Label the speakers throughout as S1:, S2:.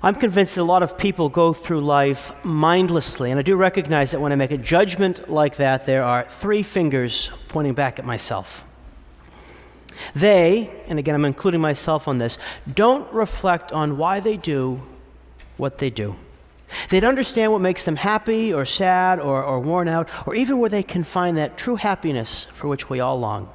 S1: I'm convinced that a lot of people go through life mindlessly, and I do recognize that when I make a judgment like that, there are three fingers pointing back at myself. They, and again I'm including myself on this, don't reflect on why they do what they do. They don't understand what makes them happy or sad or worn out, or even where they can find that true happiness for which we all long.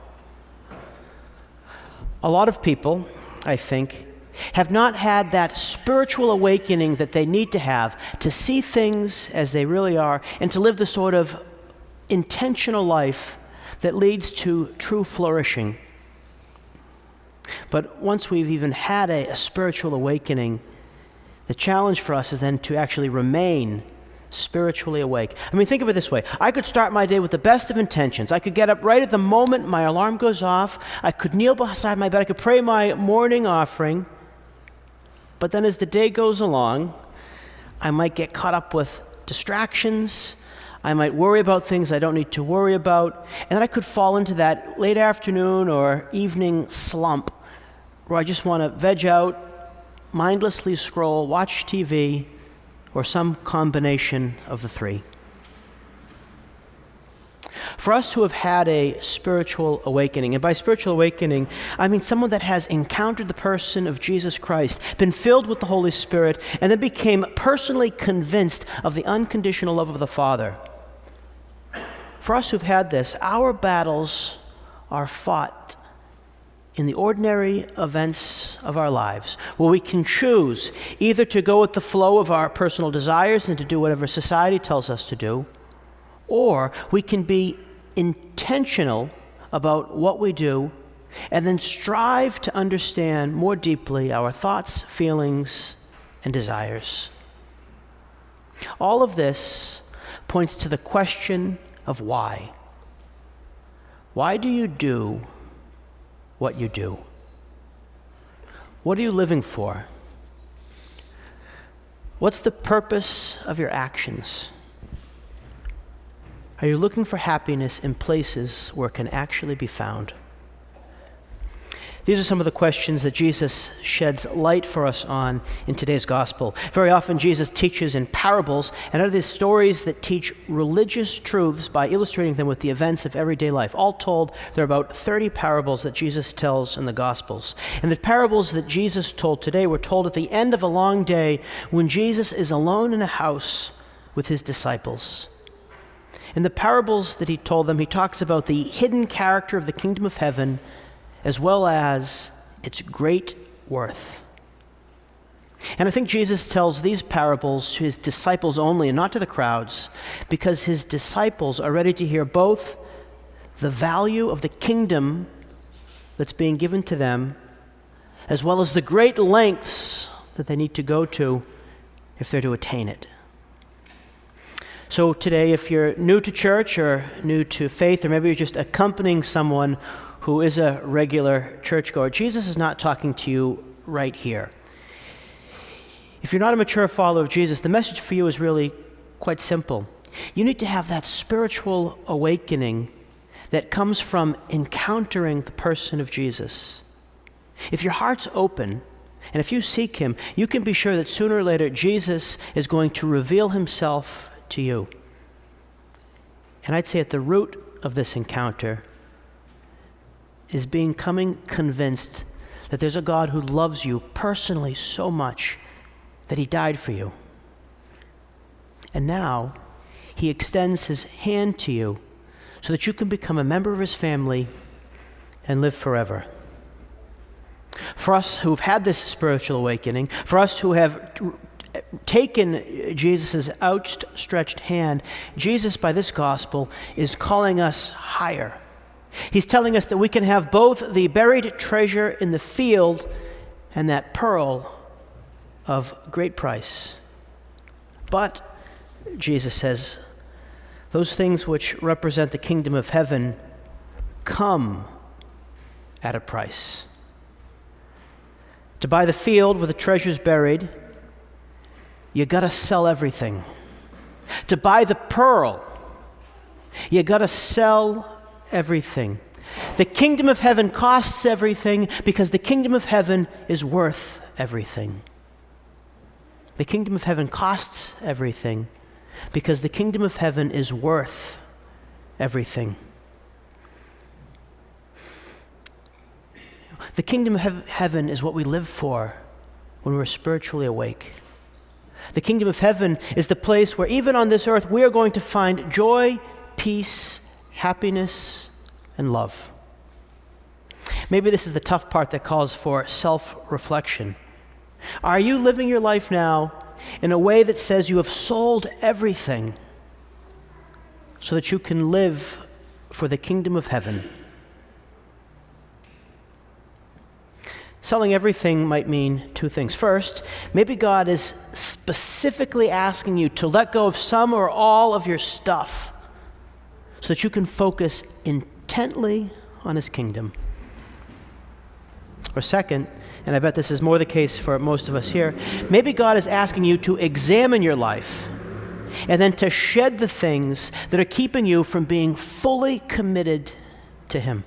S1: A lot of people, I think, have not had that spiritual awakening that they need to have to see things as they really are and to live the sort of intentional life that leads to true flourishing. But once we've even had a spiritual awakening, the challenge for us is then to actually remain spiritually awake. I mean, think of it this way. I could start my day with the best of intentions. I could get up right at the moment my alarm goes off. I could kneel beside my bed. I could pray my morning offering. But then as the day goes along, I might get caught up with distractions. I might worry about things I don't need to worry about. And then I could fall into that late afternoon or evening slump where I just want to veg out, mindlessly scroll, watch TV, or some combination of the three. For us who have had a spiritual awakening, and by spiritual awakening, I mean someone that has encountered the person of Jesus Christ, been filled with the Holy Spirit, and then became personally convinced of the unconditional love of the Father. For us who've had this, our battles are fought in the ordinary events of our lives, where we can choose either to go with the flow of our personal desires and to do whatever society tells us to do, or we can be intentional about what we do and then strive to understand more deeply our thoughts, feelings, and desires. All of this points to the question of why. Why do you do what you do? What are you living for? What's the purpose of your actions? Are you looking for happiness in places where it can actually be found? These are some of the questions that Jesus sheds light for us on in today's gospel. Very often Jesus teaches in parables, and out of these stories that teach religious truths by illustrating them with the events of everyday life. All told, there are about 30 parables that Jesus tells in the Gospels. And the parables that Jesus told today were told at the end of a long day when Jesus is alone in a house with his disciples. In the parables that he told them, he talks about the hidden character of the kingdom of heaven as well as its great worth. And I think Jesus tells these parables to his disciples only and not to the crowds because his disciples are ready to hear both the value of the kingdom that's being given to them as well as the great lengths that they need to go to if they're to attain it. So today, if you're new to church or new to faith, or maybe you're just accompanying someone who is a regular churchgoer, Jesus is not talking to you right here. If you're not a mature follower of Jesus, the message for you is really quite simple. You need to have that spiritual awakening that comes from encountering the person of Jesus. If your heart's open, and if you seek him, you can be sure that sooner or later Jesus is going to reveal himself to you. And I'd say at the root of this encounter is becoming convinced that there's a God who loves you personally so much that he died for you. And now he extends his hand to you so that you can become a member of his family and live forever. For us who've had this spiritual awakening, for us who have taken Jesus' outstretched hand, Jesus, by this gospel, is calling us higher. He's telling us that we can have both the buried treasure in the field and that pearl of great price. But, Jesus says, those things which represent the kingdom of heaven come at a price. To buy the field where the treasure's buried, you gotta sell everything. To buy the pearl, you gotta sell everything. The kingdom of heaven costs everything because the kingdom of heaven is worth everything. The kingdom of heaven costs everything because the kingdom of heaven is worth everything. The kingdom of heaven is what we live for when we're spiritually awake. The kingdom of heaven is the place where even on this earth we are going to find joy, peace, happiness, and love. Maybe this is the tough part that calls for self-reflection. Are you living your life now in a way that says you have sold everything so that you can live for the kingdom of heaven? Selling everything might mean two things. First, maybe God is specifically asking you to let go of some or all of your stuff so that you can focus intently on his kingdom. Or second, and I bet this is more the case for most of us here, maybe God is asking you to examine your life and then to shed the things that are keeping you from being fully committed to him.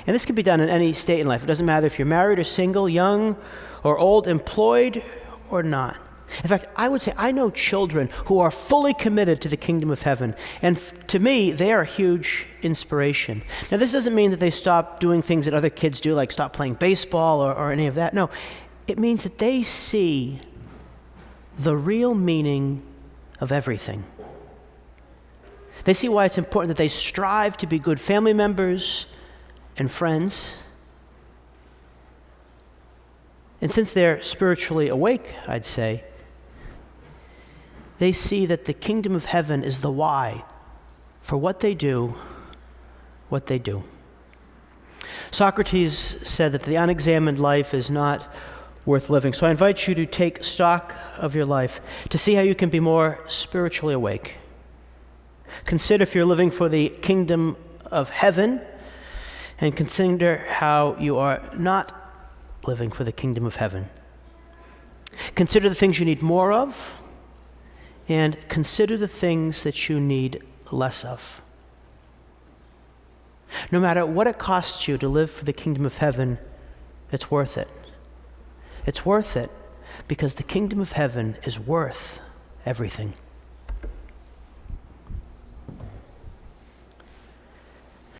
S1: And this can be done in any state in life. It doesn't matter if you're married or single, young or old, employed or not. In fact, I would say I know children who are fully committed to the kingdom of heaven. And to me, they are a huge inspiration. Now, this doesn't mean that they stop doing things that other kids do, like stop playing baseball or any of that. No, it means that they see the real meaning of everything. They see why it's important that they strive to be good family members and friends. And since they're spiritually awake, I'd say, they see that the kingdom of heaven is the why for what they do. Socrates said that the unexamined life is not worth living. So I invite you to take stock of your life to see how you can be more spiritually awake. Consider if you're living for the kingdom of heaven, and consider how you are not living for the kingdom of heaven. Consider the things you need more of, and consider the things that you need less of. No matter what it costs you to live for the kingdom of heaven, it's worth it. It's worth it because the kingdom of heaven is worth everything.